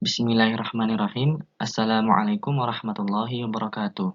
Bismillahirrahmanirrahim. Assalamualaikum warahmatullahi wabarakatuh.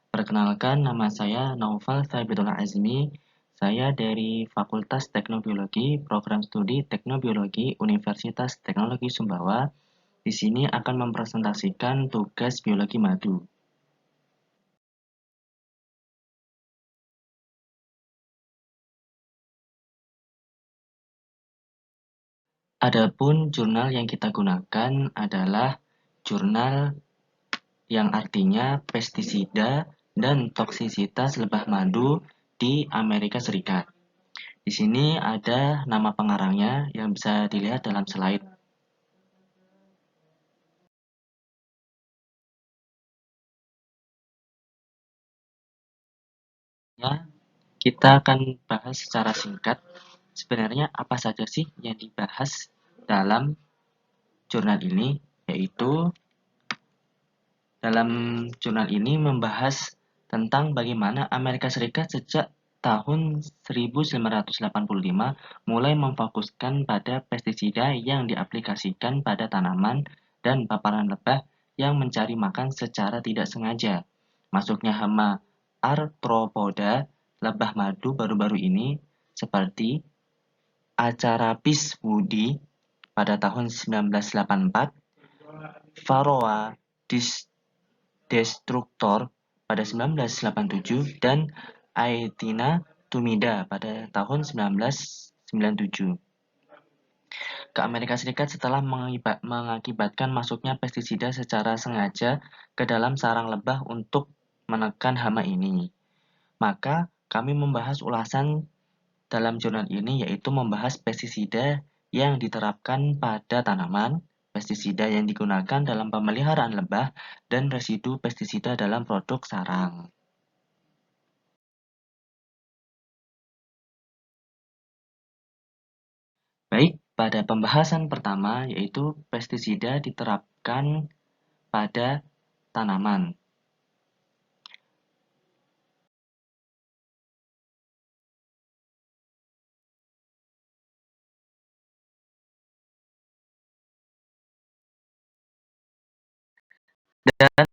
Perkenalkan, nama saya Naufal Sabidul Azmi. Saya dari Fakultas Teknobiologi, Program Studi Teknobiologi Universitas Teknologi Sumbawa. Di sini akan mempresentasikan tugas biologi madu. Adapun jurnal yang kita gunakan adalah jurnal yang artinya pestisida dan toksisitas lebah madu di Amerika Serikat. Di sini ada nama pengarangnya yang bisa dilihat dalam slide. Ya, kita akan bahas secara singkat. Sebenarnya apa saja sih yang dibahas dalam jurnal ini? Yaitu dalam jurnal ini membahas tentang bagaimana Amerika Serikat sejak tahun 1985 mulai memfokuskan pada pestisida yang diaplikasikan pada tanaman dan paparan lebah yang mencari makan secara tidak sengaja. Masuknya hama arthropoda lebah madu baru-baru ini seperti Acarapis woodi pada tahun 1984, Varroa destructor pada 1987, dan Aetina tumida pada tahun 1997 ke Amerika Serikat setelah mengakibatkan masuknya pestisida secara sengaja ke dalam sarang lebah untuk menekan hama ini. Maka kami membahas ulasan dalam jurnal ini yaitu membahas pestisida yang diterapkan pada tanaman, pestisida yang digunakan dalam pemeliharaan lebah, dan residu pestisida dalam produk sarang. Baik, pada pembahasan pertama yaitu pestisida diterapkan pada tanaman. Dan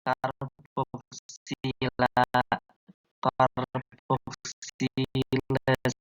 karboksila karboksilerase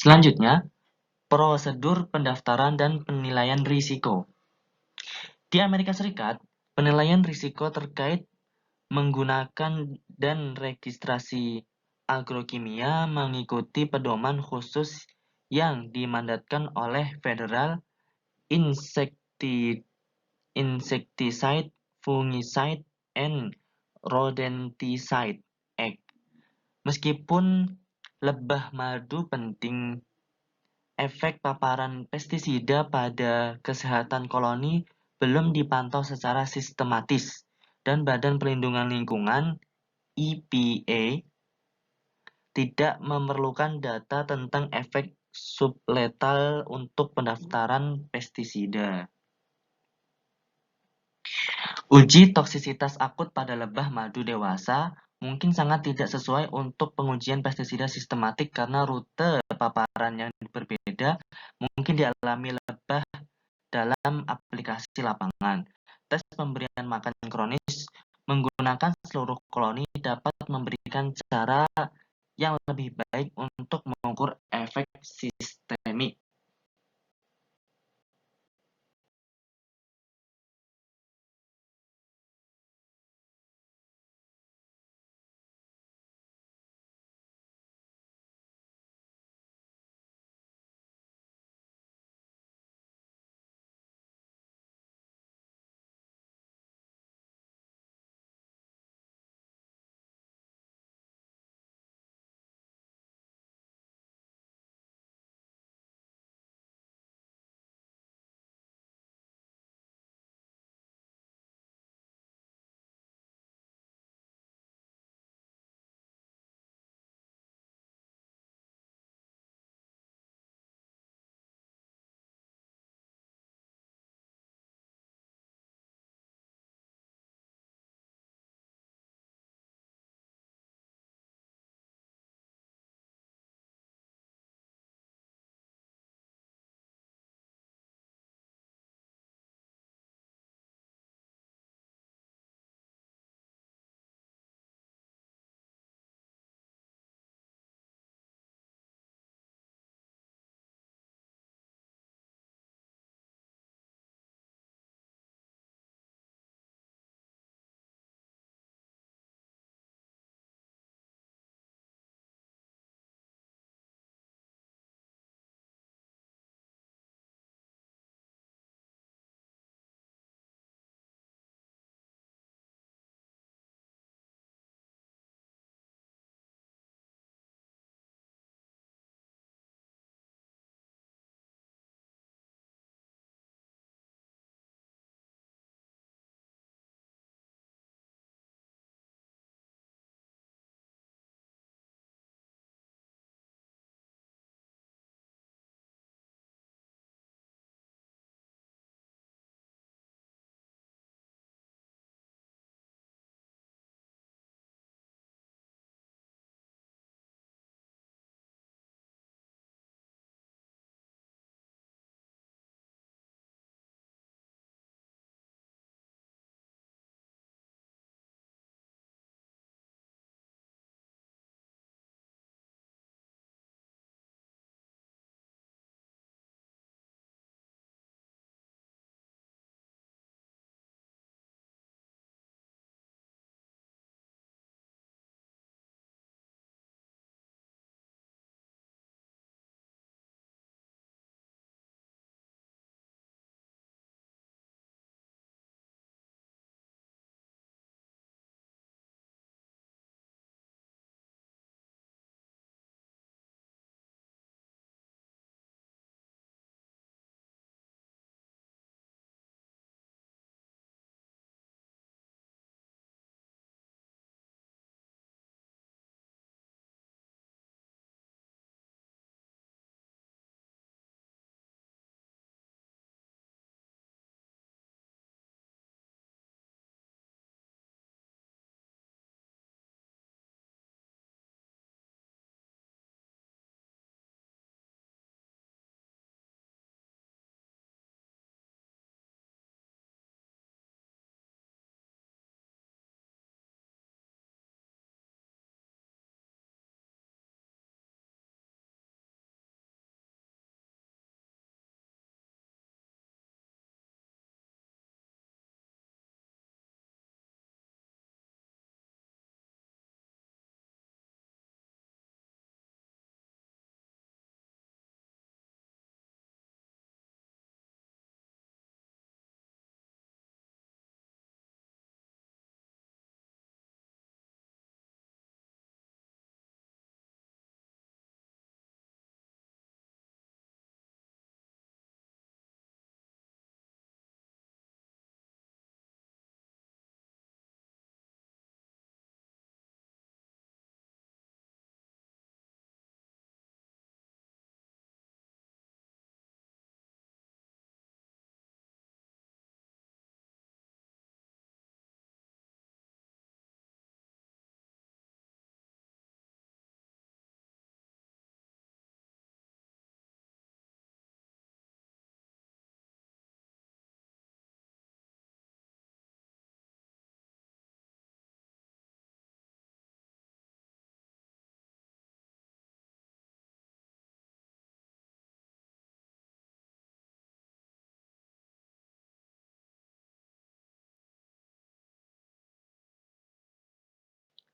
Selanjutnya, prosedur pendaftaran dan penilaian risiko. Di Amerika Serikat, penilaian risiko terkait menggunakan dan registrasi agrokimia mengikuti pedoman khusus yang dimandatkan oleh Federal Insecticide, Fungicide, and Rodenticide Act. Meskipun lebah madu penting, efek paparan pestisida pada kesehatan koloni belum dipantau secara sistematis, dan Badan Perlindungan Lingkungan (EPA) tidak memerlukan data tentang efek subletal untuk pendaftaran pestisida. Uji toksisitas akut pada lebah madu dewasa mungkin sangat tidak sesuai untuk pengujian pestisida sistematik karena rute paparan yang berbeda mungkin dialami lebah dalam aplikasi lapangan. Tes pemberian makan kronis menggunakan seluruh koloni dapat memberikan cara yang lebih baik untuk mengukur efek sistemik.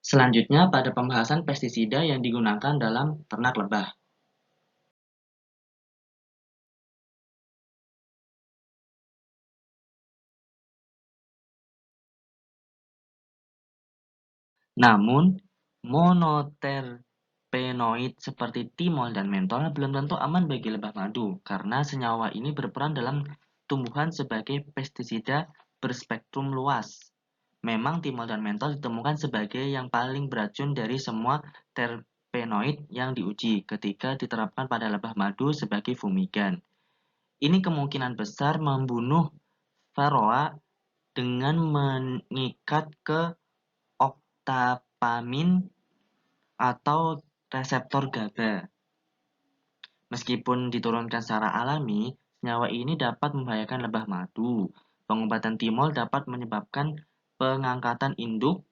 Selanjutnya pada pembahasan pestisida yang digunakan dalam ternak lebah. Namun, monoterpenoid seperti timol dan mentol belum tentu aman bagi lebah madu karena senyawa ini berperan dalam tumbuhan sebagai pestisida berspektrum luas. Memang timol dan mentol ditemukan sebagai yang paling beracun dari semua terpenoid yang diuji ketika diterapkan pada lebah madu sebagai fumigan. Ini kemungkinan besar membunuh varroa dengan mengikat ke oktapamin atau reseptor GABA. Meskipun diturunkan secara alami, senyawa ini dapat membahayakan lebah madu. Pengobatan timol dapat menyebabkan pengangkatan induk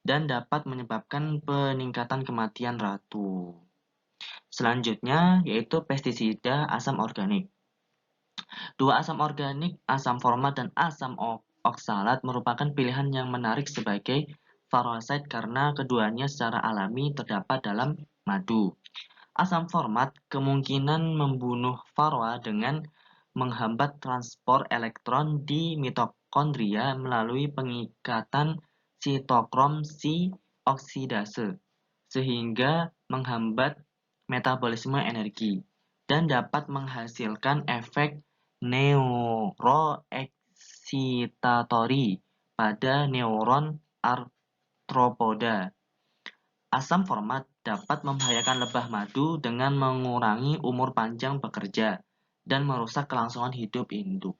dan dapat menyebabkan peningkatan kematian ratu. Selanjutnya yaitu pestisida asam organik. Dua asam organik, asam format dan asam oksalat merupakan pilihan yang menarik sebagai varoasid karena keduanya secara alami terdapat dalam madu. Asam format kemungkinan membunuh varroa dengan menghambat transport elektron di mitokondria melalui pengikatan sitokrom C oksidase, sehingga menghambat metabolisme energi dan dapat menghasilkan efek neuroeksitatori pada neuron arthropoda. Asam format dapat membahayakan lebah madu dengan mengurangi umur panjang pekerja dan merusak kelangsungan hidup induk.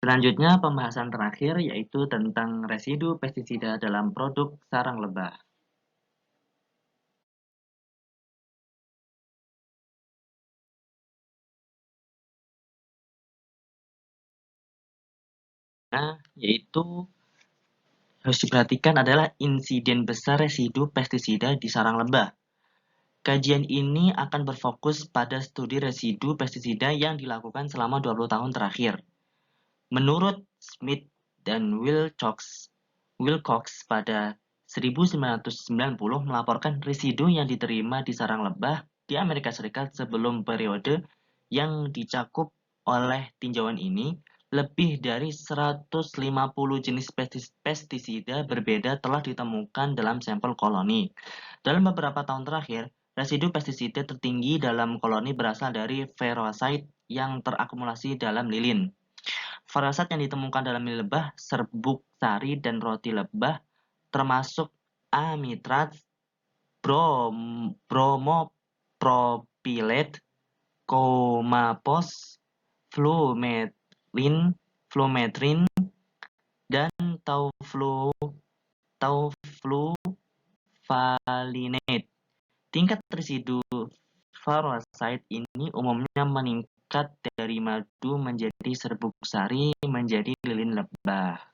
Selanjutnya, pembahasan terakhir yaitu tentang residu pestisida dalam produk sarang lebah. Nah, yaitu harus diperhatikan adalah insiden besar residu pestisida di sarang lebah. Kajian ini akan berfokus pada studi residu pestisida yang dilakukan selama 20 tahun terakhir. Menurut Smith dan Wilcox pada 1990 melaporkan residu yang diterima di sarang lebah di Amerika Serikat sebelum periode yang dicakup oleh tinjauan ini, lebih dari 150 jenis pestisida berbeda telah ditemukan dalam sampel koloni. Dalam beberapa tahun terakhir, residu pestisida tertinggi dalam koloni berasal dari ferrosite yang terakumulasi dalam lilin. Ferrosite yang ditemukan dalam mie lebah, serbuk sari, dan roti lebah termasuk amitraz, bromopropylate, comapos, flumetrin, dan taufluvalinate. Tingkat residu ferrosite ini umumnya meningkat dari madu menjadi serbuk sari menjadi lilin lebah.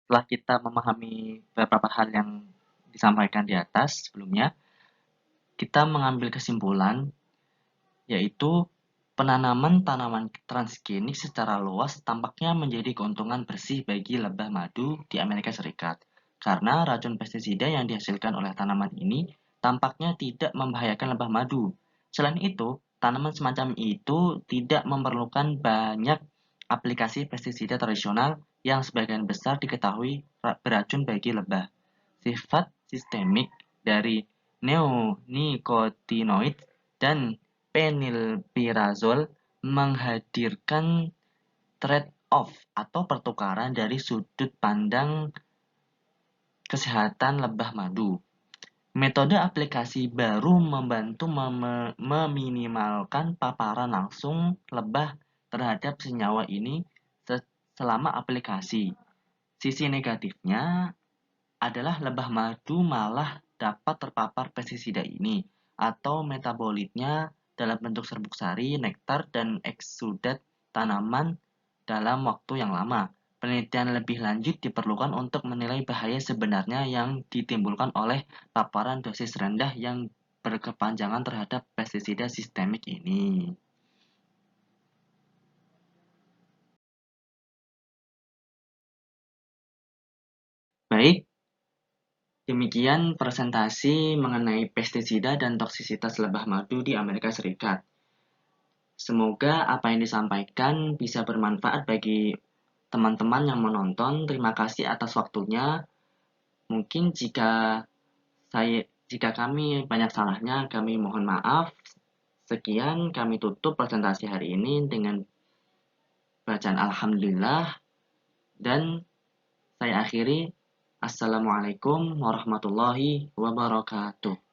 Setelah kita memahami beberapa hal yang disampaikan di atas sebelumnya, kita mengambil kesimpulan yaitu penanaman tanaman transgenik secara luas tampaknya menjadi keuntungan bersih bagi lebah madu di Amerika Serikat. Karena racun pestisida yang dihasilkan oleh tanaman ini tampaknya tidak membahayakan lebah madu. Selain itu, tanaman semacam itu tidak memerlukan banyak aplikasi pestisida tradisional yang sebagian besar diketahui beracun bagi lebah. Sifat sistemik dari neonicotinoid dan phenylpirazole menghadirkan trade-off atau pertukaran dari sudut pandang kesehatan lebah madu. Metode aplikasi baru membantu meminimalkan paparan langsung lebah terhadap senyawa ini selama aplikasi. Sisi negatifnya adalah lebah madu malah dapat terpapar pestisida ini atau metabolitnya dalam bentuk serbuk sari, nektar, dan eksudat tanaman dalam waktu yang lama. Penelitian lebih lanjut diperlukan untuk menilai bahaya sebenarnya yang ditimbulkan oleh paparan dosis rendah yang berkepanjangan terhadap pestisida sistemik ini. Baik, demikian presentasi mengenai pestisida dan toksisitas lebah madu di Amerika Serikat. Semoga apa yang disampaikan bisa bermanfaat bagi teman-teman yang menonton. Terima kasih atas waktunya. Mungkin jika kami banyak salahnya, kami mohon maaf. Sekian, kami tutup presentasi hari ini dengan bacaan Alhamdulillah dan saya akhiri. Assalamualaikum warahmatullahi wabarakatuh.